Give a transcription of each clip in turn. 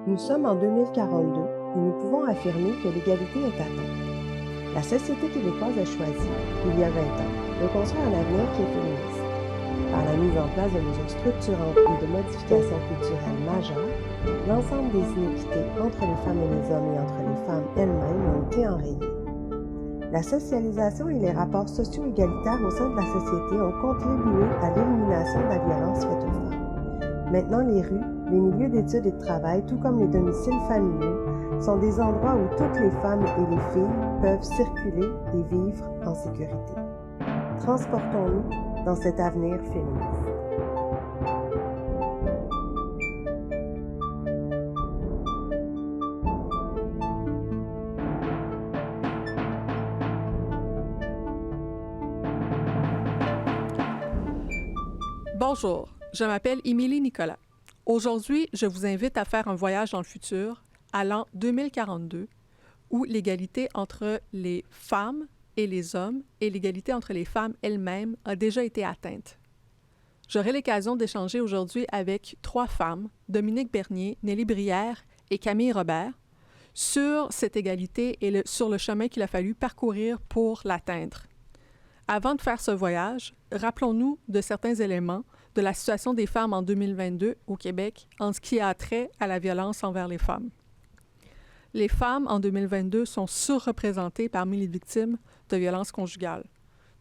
Nous sommes en 2042 et nous pouvons affirmer que l'égalité est atteinte. La société québécoise a choisi, il y a 20 ans, de construire un avenir qui est féministe. Par la mise en place de mesures structurantes et de modifications culturelles majeures, l'ensemble des inéquités entre les femmes et les hommes et entre les femmes elles-mêmes ont été enrayées. La socialisation et les rapports socio-égalitaires au sein de la société ont contribué à l'élimination de la violence faite aux femmes. Maintenant, les rues, les milieux d'études et de travail, tout comme les domiciles familiaux, sont des endroits où toutes les femmes et les filles peuvent circuler et vivre en sécurité. Transportons-nous dans cet avenir féministe. Bonjour, je m'appelle Émilie Nicolas. Aujourd'hui, je vous invite à faire un voyage dans le futur, à l'an 2042, où l'égalité entre les femmes et les hommes et l'égalité entre les femmes elles-mêmes a déjà été atteinte. J'aurai l'occasion d'échanger aujourd'hui avec 3 femmes, Dominique Bernier, Nelly Brière et Camille Robert, sur cette égalité et sur le chemin qu'il a fallu parcourir pour l'atteindre. Avant de faire ce voyage, rappelons-nous de certains éléments de la situation des femmes en 2022 au Québec en ce qui a trait à la violence envers les femmes. Les femmes en 2022 sont surreprésentées parmi les victimes de violences conjugales.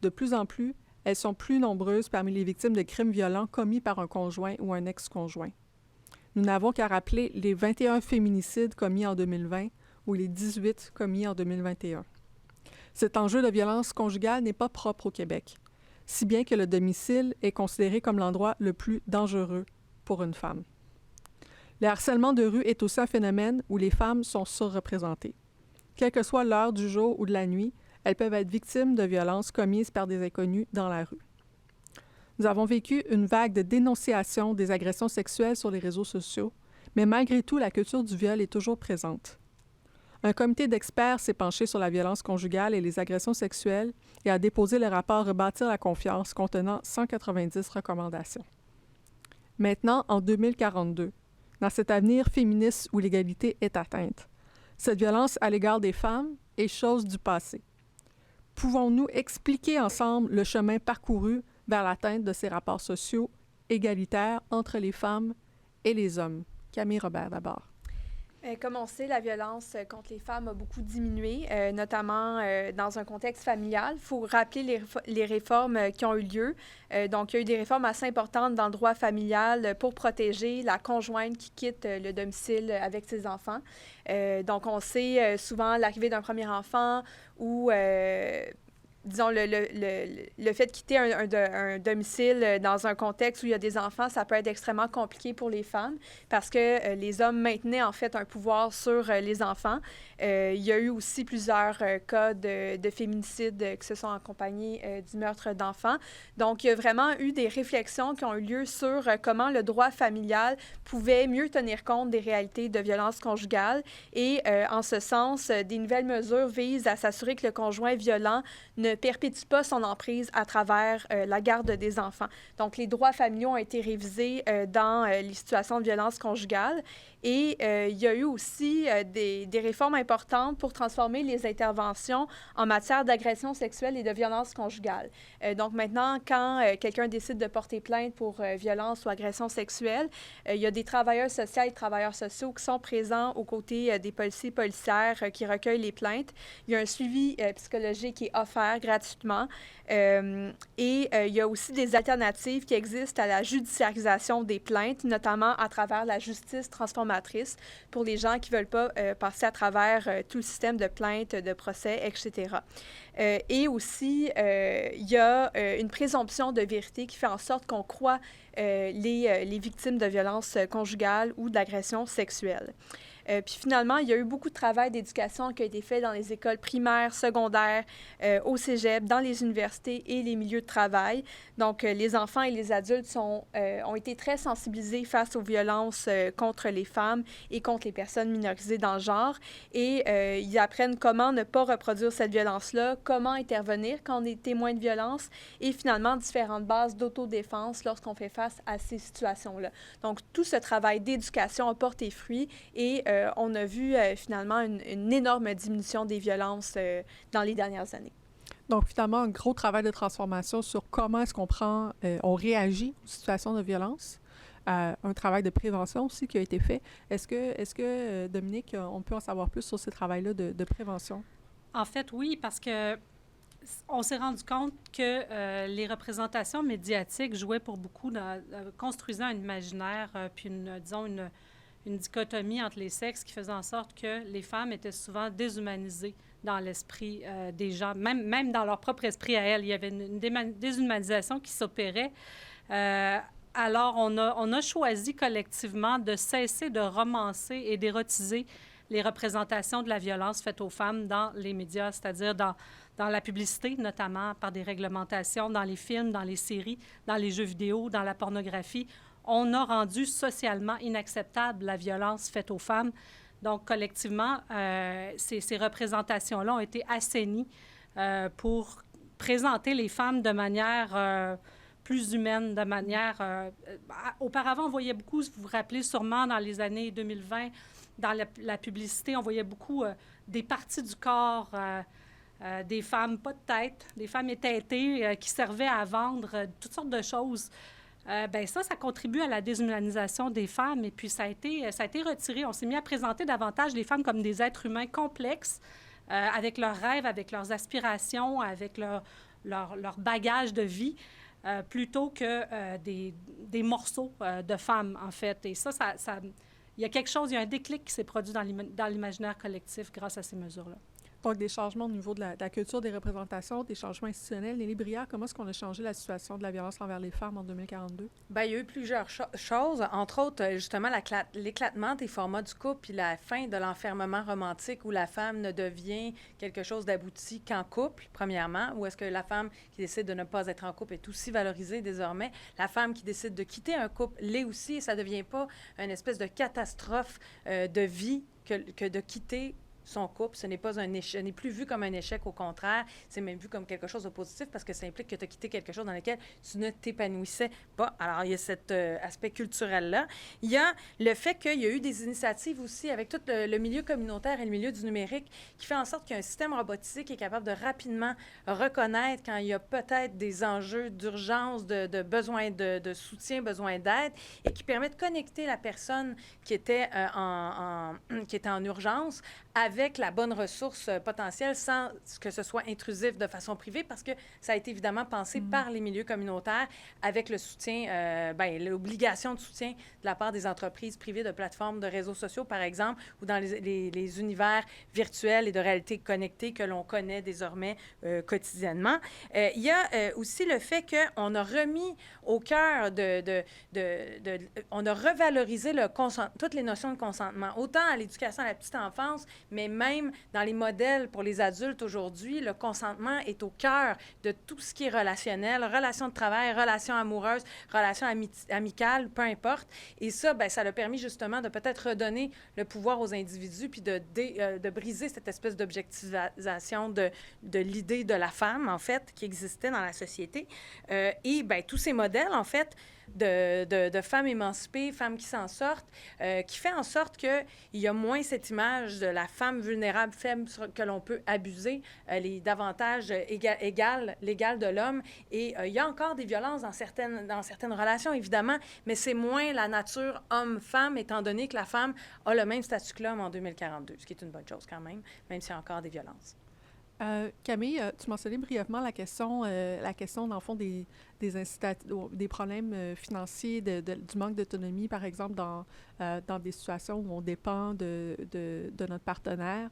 De plus en plus, elles sont plus nombreuses parmi les victimes de crimes violents commis par un conjoint ou un ex-conjoint. Nous n'avons qu'à rappeler les 21 féminicides commis en 2020 ou les 18 commis en 2021. Cet enjeu de violence conjugale n'est pas propre au Québec, si bien que le domicile est considéré comme l'endroit le plus dangereux pour une femme. Le harcèlement de rue est aussi un phénomène où les femmes sont surreprésentées. Quelle que soit l'heure du jour ou de la nuit, elles peuvent être victimes de violences commises par des inconnus dans la rue. Nous avons vécu une vague de dénonciation des agressions sexuelles sur les réseaux sociaux, mais malgré tout, la culture du viol est toujours présente. Un comité d'experts s'est penché sur la violence conjugale et les agressions sexuelles et a déposé le rapport Rebâtir la confiance contenant 190 recommandations. Maintenant, en 2042, dans cet avenir féministe où l'égalité est atteinte, cette violence à l'égard des femmes est chose du passé. Pouvons-nous expliquer ensemble le chemin parcouru vers l'atteinte de ces rapports sociaux égalitaires entre les femmes et les hommes? Camille Robert d'abord. Comme on sait, la violence contre les femmes a beaucoup diminué, notamment dans un contexte familial. Il faut rappeler les réformes qui ont eu lieu. Donc, il y a eu des réformes assez importantes dans le droit familial pour protéger la conjointe qui quitte le domicile avec ses enfants. Donc, on sait souvent l'arrivée d'un premier enfant ou disons, le fait de quitter un domicile dans un contexte où il y a des enfants, ça peut être extrêmement compliqué pour les femmes parce que les hommes maintenaient en fait un pouvoir sur les enfants. Il y a eu aussi plusieurs cas de féminicide qui se sont accompagnés du meurtre d'enfants. Donc, il y a vraiment eu des réflexions qui ont eu lieu sur comment le droit familial pouvait mieux tenir compte des réalités de violence conjugale. Et en ce sens, des nouvelles mesures visent à s'assurer que le conjoint violent ne perpétue pas son emprise à travers la garde des enfants. Donc, les droits familiaux ont été révisés dans les situations de violence conjugale. Et il y a eu aussi des réformes importantes pour transformer les interventions en matière d'agression sexuelle et de violence conjugale. Donc maintenant, quand quelqu'un décide de porter plainte pour violence ou agression sexuelle, il y a des travailleurs sociaux et travailleurs sociaux qui sont présents aux côtés des policiers et policières qui recueillent les plaintes. Il y a un suivi psychologique qui est offert gratuitement. Et il y a aussi des alternatives qui existent à la judiciarisation des plaintes, notamment à travers la justice transformatrice pour les gens qui ne veulent pas passer à travers tout le système de plaintes, de procès, etc. Et aussi, il y a une présomption de vérité qui fait en sorte qu'on croit les victimes de violences conjugales ou d'agressions sexuelles. Puis finalement, il y a eu beaucoup de travail d'éducation qui a été fait dans les écoles primaires, secondaires, au cégep, dans les universités et les milieux de travail. Donc, les enfants et les adultes ont été très sensibilisés face aux violences contre les femmes et contre les personnes minorisées dans le genre. Et ils apprennent comment ne pas reproduire cette violence-là, comment intervenir quand on est témoin de violence et finalement différentes bases d'autodéfense lorsqu'on fait face à ces situations-là. Donc, tout ce travail d'éducation a porté fruit et on a vu finalement une énorme diminution des violences dans les dernières années. Donc, finalement, un gros travail de transformation sur comment est-ce on réagit aux situations de violence. Un travail de prévention aussi qui a été fait. Est-ce que Dominique, on peut en savoir plus sur ce travail-là de prévention? En fait, oui, parce que on s'est rendu compte que les représentations médiatiques jouaient pour beaucoup, construisant un imaginaire, puis une dichotomie entre les sexes qui faisait en sorte que les femmes étaient souvent déshumanisées dans l'esprit des gens, même dans leur propre esprit à elles. Il y avait une déshumanisation qui s'opérait. Alors, on a choisi collectivement de cesser de romancer et d'érotiser les représentations de la violence faite aux femmes dans les médias, c'est-à-dire dans la publicité, notamment par des réglementations, dans les films, dans les séries, dans les jeux vidéo, dans la pornographie. On a rendu socialement inacceptable la violence faite aux femmes. Donc, collectivement, ces représentations-là ont été assainies pour présenter les femmes de manière plus humaine, de manière... auparavant, on voyait beaucoup, vous vous rappelez sûrement, dans les années 2020, dans la publicité, on voyait beaucoup des parties du corps, des femmes pas de tête, des femmes étêtées qui servaient à vendre toutes sortes de choses. Bien, ça contribue à la déshumanisation des femmes. Et puis, ça a été retiré. On s'est mis à présenter davantage les femmes comme des êtres humains complexes, avec leurs rêves, avec leurs aspirations, avec leur bagage de vie, plutôt que des morceaux de femmes, en fait. Et ça, il y a quelque chose, il y a un déclic qui s'est produit dans l'imaginaire collectif grâce à ces mesures-là. Donc, des changements au niveau de la culture des représentations, des changements institutionnels. Nelly Brière, comment est-ce qu'on a changé la situation de la violence envers les femmes en 2042? Bien, il y a eu plusieurs choses, entre autres, justement, l'éclatement des formats du couple puis la fin de l'enfermement romantique où la femme ne devient quelque chose d'abouti qu'en couple, premièrement, ou est-ce que la femme qui décide de ne pas être en couple est aussi valorisée désormais. La femme qui décide de quitter un couple l'est aussi et ça ne devient pas une espèce de catastrophe de vie que de quitter son couple. Ce n'est pas un échec, ce n'est plus vu comme un échec, au contraire, c'est même vu comme quelque chose de positif parce que ça implique que tu as quitté quelque chose dans lequel tu ne t'épanouissais pas. Alors, il y a cet aspect culturel-là. Il y a le fait qu'il y a eu des initiatives aussi avec tout le milieu communautaire et le milieu du numérique qui fait en sorte qu'il y a un système robotisé qui est capable de rapidement reconnaître quand il y a peut-être des enjeux d'urgence, de besoin de soutien, besoin d'aide et qui permet de connecter la personne qui était en urgence avec la bonne ressource potentielle sans que ce soit intrusif de façon privée parce que ça a été évidemment pensé par les milieux communautaires avec le soutien, l'obligation de soutien de la part des entreprises privées de plateformes de réseaux sociaux, par exemple, ou dans les univers virtuels et de réalité connectée que l'on connaît désormais quotidiennement. Il y a aussi le fait qu'on a remis au cœur on a revalorisé toutes les notions de consentement, autant à l'éducation à la petite enfance, mais même dans les modèles pour les adultes aujourd'hui, le consentement est au cœur de tout ce qui est relationnel, relations de travail, relations amoureuses, relations amicales, peu importe. Et ça, bien, ça a permis justement de peut-être redonner le pouvoir aux individus puis de briser cette espèce d'objectivisation de l'idée de la femme, en fait, qui existait dans la société. Et bien, tous ces modèles, en fait, de femmes émancipées, femmes qui s'en sortent, qui fait en sorte qu'il y a moins cette image de la femme vulnérable, faible, que l'on peut abuser, davantage l'égal de l'homme. Et il y a encore des violences dans certaines relations, évidemment, mais c'est moins la nature homme-femme, étant donné que la femme a le même statut que l'homme en 2042, ce qui est une bonne chose quand même s'il y a encore des violences. Camille, tu mentionnais brièvement la question dans le fond, des problèmes financiers, du manque d'autonomie, par exemple, dans des situations où on dépend de notre partenaire,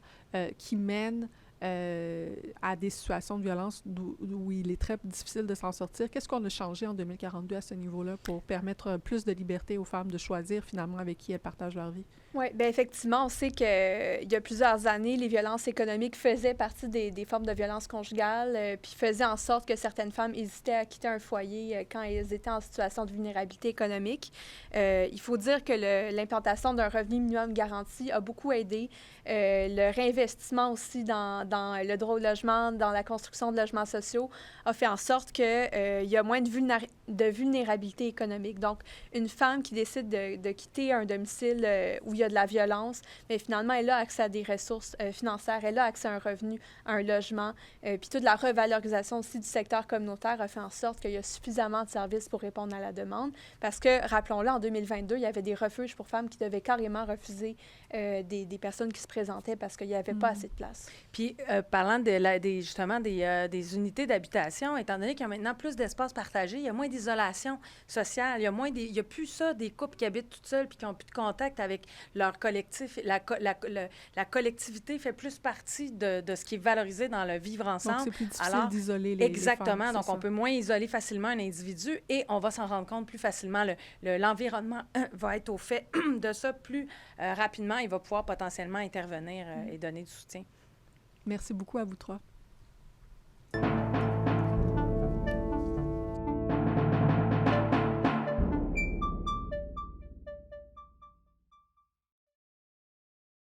qui mène à des situations de violence où il est très difficile de s'en sortir. Qu'est-ce qu'on a changé en 2042 à ce niveau-là pour permettre plus de liberté aux femmes de choisir finalement avec qui elles partagent leur vie? Oui, bien effectivement, on sait qu'il y a plusieurs années, les violences économiques faisaient partie des formes de violence conjugale, puis faisaient en sorte que certaines femmes hésitaient à quitter un foyer quand elles étaient en situation de vulnérabilité économique. Il faut dire que l'implantation d'un revenu minimum garanti a beaucoup aidé. Le réinvestissement aussi dans le droit au logement, dans la construction de logements sociaux, a fait en sorte qu'il y a moins de vulnérabilité économique. Donc, une femme qui décide de quitter un domicile où il y a de la violence, mais finalement, elle a accès à des ressources financières, elle a accès à un revenu, à un logement. Puis toute la revalorisation aussi du secteur communautaire a fait en sorte qu'il y a suffisamment de services pour répondre à la demande. Parce que, rappelons-le, en 2022, il y avait des refuges pour femmes qui devaient carrément refuser des personnes qui se présentaient parce qu'il n'y avait pas assez de place. Puis, parlant justement des unités d'habitation, étant donné qu'il y a maintenant plus d'espaces partagés, il y a moins d'isolation sociale, il y a plus ça, des couples qui habitent toutes seules puis qui n'ont plus de contact avec leur collectif. La collectivité fait plus partie de ce qui est valorisé dans le vivre ensemble. Donc, c'est plus difficile d'isoler les exactement. femmes, Donc, on peut moins isoler facilement un individu et on va s'en rendre compte plus facilement. L'environnement va être au fait de ça plus rapidement. Il va pouvoir potentiellement intervenir et donner du soutien. Merci beaucoup à vous trois.